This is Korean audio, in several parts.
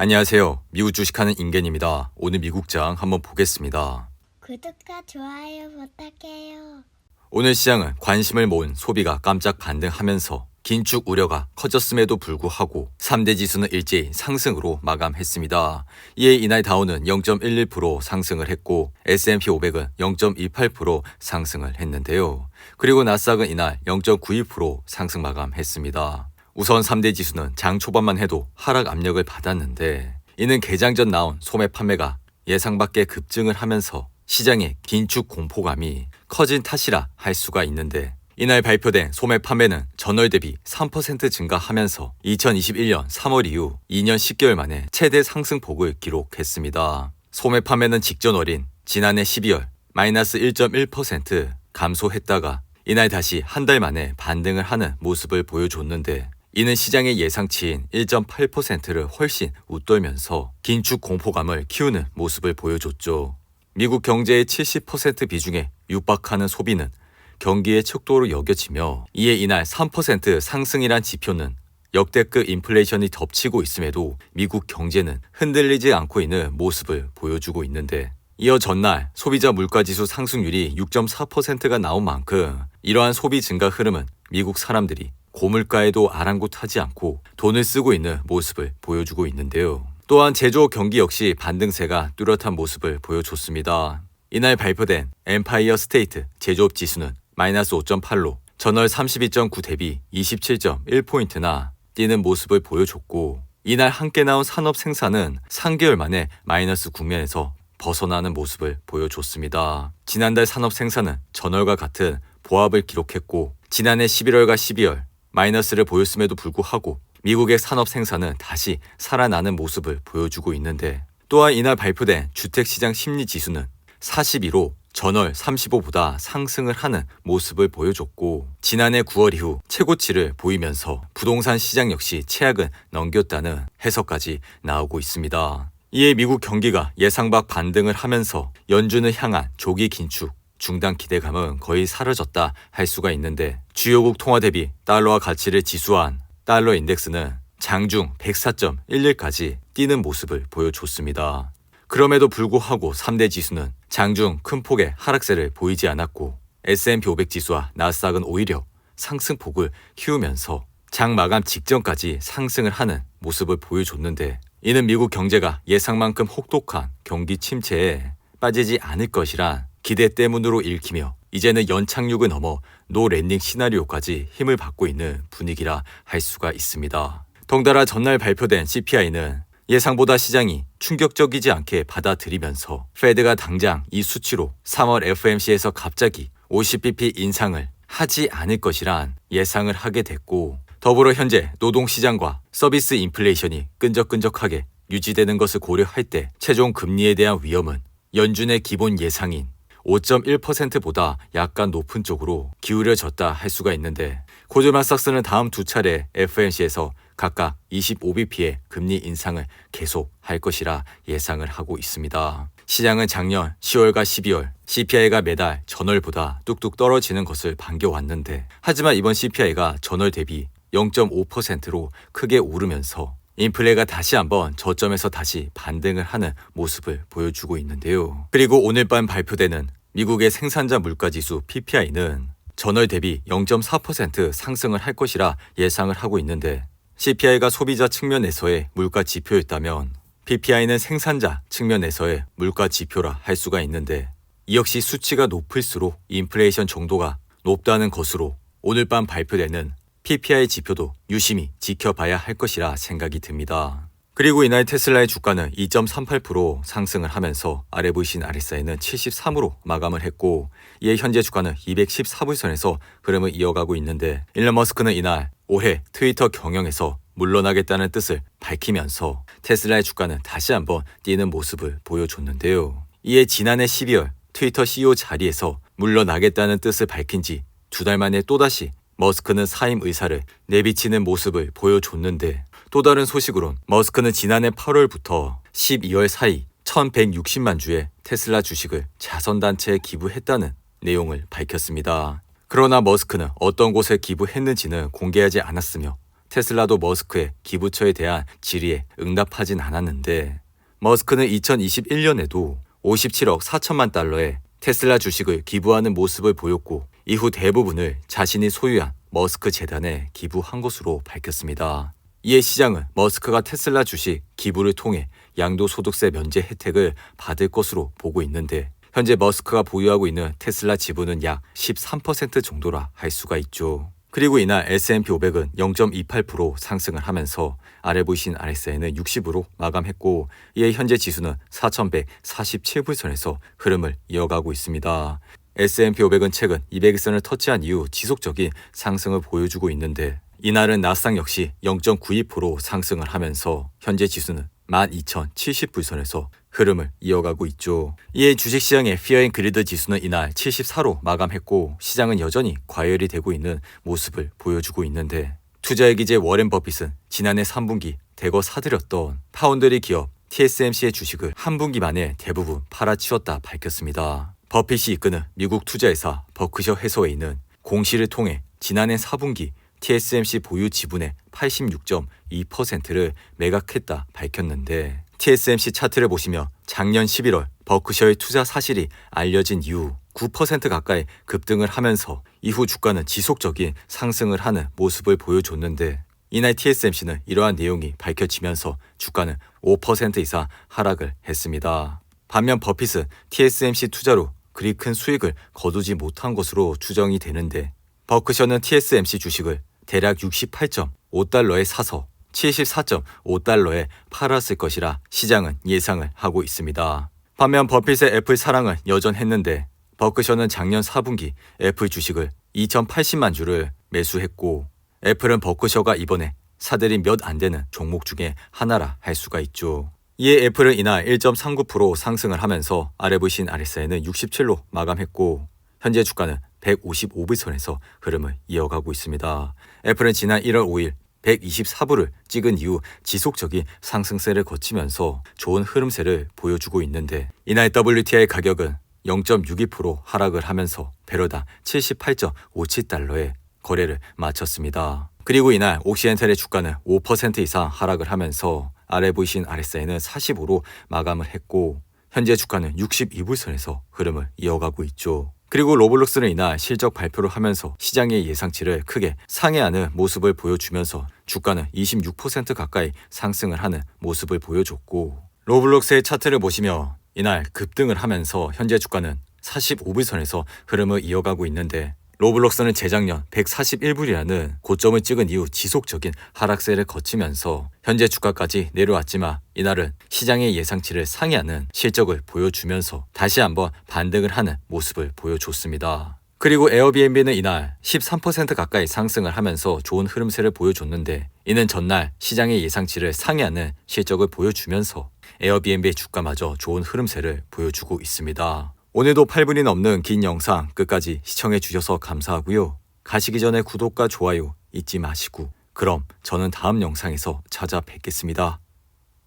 안녕하세요. 미국 주식하는 인겐입니다. 오늘 미국장 한번 보겠습니다. 구독과 좋아요 부탁해요. 오늘 시장은 관심을 모은 소비가 깜짝 반등하면서 긴축 우려가 커졌음에도 불구하고 3대 지수는 일제히 상승으로 마감했습니다. 이에 이날 다우는 0.11% 상승을 했고 S&P 500은 0.28% 상승을 했는데요. 그리고 나스닥은 이날 0.92% 상승 마감했습니다. 우선 3대 지수는 장 초반만 해도 하락 압력을 받았는데 이는 개장 전 나온 소매 판매가 예상 밖의 급증을 하면서 시장의 긴축 공포감이 커진 탓이라 할 수가 있는데 이날 발표된 소매 판매는 전월 대비 3% 증가하면서 2021년 3월 이후 2년 10개월 만에 최대 상승폭을 기록했습니다. 소매 판매는 직전월인 지난해 12월 마이너스 1.1% 감소했다가 이날 다시 한 달 만에 반등을 하는 모습을 보여줬는데 이는 시장의 예상치인 1.8%를 훨씬 웃돌면서 긴축 공포감을 키우는 모습을 보여줬죠. 미국 경제의 70% 비중에 육박하는 소비는 경기의 척도로 여겨지며 이에 이날 3% 상승이란 지표는 역대급 인플레이션이 덮치고 있음에도 미국 경제는 흔들리지 않고 있는 모습을 보여주고 있는데 이어 전날 소비자 물가지수 상승률이 6.4%가 나온 만큼 이러한 소비 증가 흐름은 미국 사람들이 고물가에도 아랑곳하지 않고 돈을 쓰고 있는 모습을 보여주고 있는데요. 또한 제조업 경기 역시 반등세가 뚜렷한 모습을 보여줬습니다. 이날 발표된 엠파이어 스테이트 제조업 지수는 마이너스 5.8로 전월 32.9 대비 27.1포인트나 뛰는 모습을 보여줬고 이날 함께 나온 산업 생산은 3개월 만에 마이너스 국면에서 벗어나는 모습을 보여줬습니다. 지난달 산업 생산은 전월과 같은 보합을 기록했고 지난해 11월과 12월 마이너스를 보였음에도 불구하고 미국의 산업 생산은 다시 살아나는 모습을 보여주고 있는데 또한 이날 발표된 주택시장 심리지수는 42로 전월 35보다 상승을 하는 모습을 보여줬고 지난해 9월 이후 최고치를 보이면서 부동산 시장 역시 최악은 넘겼다는 해석까지 나오고 있습니다. 이에 미국 경기가 예상 밖 반등을 하면서 연준을 향한 조기 긴축 중단 기대감은 거의 사라졌다 할 수가 있는데 주요국 통화 대비 달러와 가치를 지수한 달러 인덱스는 장중 104.11까지 뛰는 모습을 보여줬습니다. 그럼에도 불구하고 3대 지수는 장중 큰 폭의 하락세를 보이지 않았고 S&P 500 지수와 나스닥은 오히려 상승폭을 키우면서 장 마감 직전까지 상승을 하는 모습을 보여줬는데 이는 미국 경제가 예상만큼 혹독한 경기 침체에 빠지지 않을 것이란 기대 때문으로 읽히며 이제는 연착륙을 넘어 노 랜딩 시나리오까지 힘을 받고 있는 분위기라 할 수가 있습니다. 덩달아 전날 발표된 CPI는 예상보다 시장이 충격적이지 않게 받아들이면서 페드가 당장 이 수치로 3월 FOMC에서 갑자기 50bp 인상을 하지 않을 것이란 예상을 하게 됐고 더불어 현재 노동시장과 서비스 인플레이션이 끈적끈적하게 유지되는 것을 고려할 때 최종 금리에 대한 위험은 연준의 기본 예상인 5.1%보다 약간 높은 쪽으로 기울여졌다 할 수가 있는데 고즈만삭스는 다음 두 차례 FOMC에서 각각 25bp의 금리 인상을 계속할 것이라 예상을 하고 있습니다. 시장은 작년 10월과 12월 CPI가 매달 전월보다 뚝뚝 떨어지는 것을 반겨왔는데 하지만 이번 CPI가 전월 대비 0.5%로 크게 오르면서 인플레가 다시 한번 저점에서 다시 반등을 하는 모습을 보여주고 있는데요. 그리고 오늘 밤 발표되는 미국의 생산자 물가지수 PPI는 전월 대비 0.4% 상승을 할 것이라 예상을 하고 있는데 CPI가 소비자 측면에서의 물가 지표였다면 PPI는 생산자 측면에서의 물가 지표라 할 수가 있는데 이 역시 수치가 높을수록 인플레이션 정도가 높다는 것으로 오늘 밤 발표되는 PPI 지표도 유심히 지켜봐야 할 것이라 생각이 듭니다. 그리고 이날 테슬라의 주가는 2.38% 상승을 하면서 아래 보이신 RSI는 73으로 마감을 했고 이에 현재 주가는 214불선에서 흐름을 이어가고 있는데 일론 머스크는 이날 올해 트위터 경영에서 물러나겠다는 뜻을 밝히면서 테슬라의 주가는 다시 한번 뛰는 모습을 보여줬는데요. 이에 지난해 12월 트위터 CEO 자리에서 물러나겠다는 뜻을 밝힌 지 두 달 만에 또다시 머스크는 사임 의사를 내비치는 모습을 보여줬는데 또 다른 소식으론 머스크는 지난해 8월부터 12월 사이 1160만 주의 테슬라 주식을 자선단체에 기부했다는 내용을 밝혔습니다. 그러나 머스크는 어떤 곳에 기부했는지는 공개하지 않았으며 테슬라도 머스크의 기부처에 대한 질의에 응답하진 않았는데 머스크는 2021년에도 57억 4천만 달러의 테슬라 주식을 기부하는 모습을 보였고 이후 대부분을 자신이 소유한 머스크 재단에 기부한 것으로 밝혔습니다. 이에 시장은 머스크가 테슬라 주식 기부를 통해 양도소득세 면제 혜택을 받을 것으로 보고 있는데 현재 머스크가 보유하고 있는 테슬라 지분은 약 13% 정도라 할 수가 있죠. 그리고 이날 S&P 500은 0.28% 상승을 하면서 아래 보이신 RSI는 60으로 마감했고 이에 현재 지수는 4,147불선에서 흐름을 이어가고 있습니다. S&P 500은 최근 200일선을 터치한 이후 지속적인 상승을 보여주고 있는데 이날은 나스닥 역시 0.92% 상승을 하면서 현재 지수는 12,070불선에서 흐름을 이어가고 있죠. 이에 주식시장의 피어앤그리드 지수는 이날 74로 마감했고 시장은 여전히 과열이 되고 있는 모습을 보여주고 있는데 투자의 기재 워렌 버핏은 지난해 3분기 대거 사들였던 파운드리 기업 TSMC의 주식을 한 분기 만에 대부분 팔아치웠다 밝혔습니다. 버핏이 이끄는 미국 투자회사 버크셔 해서웨이는 공시를 통해 지난해 4분기 TSMC 보유 지분의 86.2%를 매각했다 밝혔는데 TSMC 차트를 보시면 작년 11월 버크셔의 투자 사실이 알려진 이후 9% 가까이 급등을 하면서 이후 주가는 지속적인 상승을 하는 모습을 보여줬는데 이날 TSMC는 이러한 내용이 밝혀지면서 주가는 5% 이상 하락을 했습니다. 반면 버핏은 TSMC 투자로 그리 큰 수익을 거두지 못한 것으로 추정이 되는데 버크셔는 TSMC 주식을 대략 68.5달러에 사서 74.5달러에 팔았을 것이라 시장은 예상을 하고 있습니다. 반면 버핏의 애플 사랑은 여전했는데 버크셔는 작년 4분기 애플 주식을 2,080만 주를 매수했고 애플은 버크셔가 이번에 사들인 몇 안 되는 종목 중에 하나라 할 수가 있죠. 이에 애플은 이날 1.39% 상승을 하면서 아래 보이신 RSI는 67로 마감했고 현재 주가는 155불선에서 흐름을 이어가고 있습니다. 애플은 지난 1월 5일 124불을 찍은 이후 지속적인 상승세를 거치면서 좋은 흐름세를 보여주고 있는데 이날 WTI 가격은 0.62% 하락을 하면서 배럴당 78.57달러에 거래를 마쳤습니다. 그리고 이날 옥시엔탈의 주가는 5% 이상 하락을 하면서 아래 보이신 RSI는 45로 마감을 했고 현재 주가는 62불선에서 흐름을 이어가고 있죠. 그리고 로블록스는 이날 실적 발표를 하면서 시장의 예상치를 크게 상회하는 모습을 보여주면서 주가는 26% 가까이 상승을 하는 모습을 보여줬고 로블록스의 차트를 보시면 이날 급등을 하면서 현재 주가는 45불선에서 흐름을 이어가고 있는데 로블록스는 재작년 141불이라는 고점을 찍은 이후 지속적인 하락세를 거치면서 현재 주가까지 내려왔지만 이날은 시장의 예상치를 상회하는 실적을 보여주면서 다시 한번 반등을 하는 모습을 보여줬습니다. 그리고 에어비앤비는 이날 13% 가까이 상승을 하면서 좋은 흐름세를 보여줬는데 이는 전날 시장의 예상치를 상회하는 실적을 보여주면서 에어비앤비의 주가마저 좋은 흐름세를 보여주고 있습니다. 오늘도 8분이 넘는 긴 영상 끝까지 시청해 주셔서 감사하고요. 가시기 전에 구독과 좋아요 잊지 마시고 그럼 저는 다음 영상에서 찾아뵙겠습니다.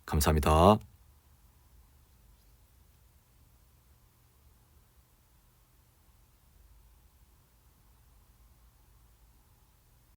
감사합니다.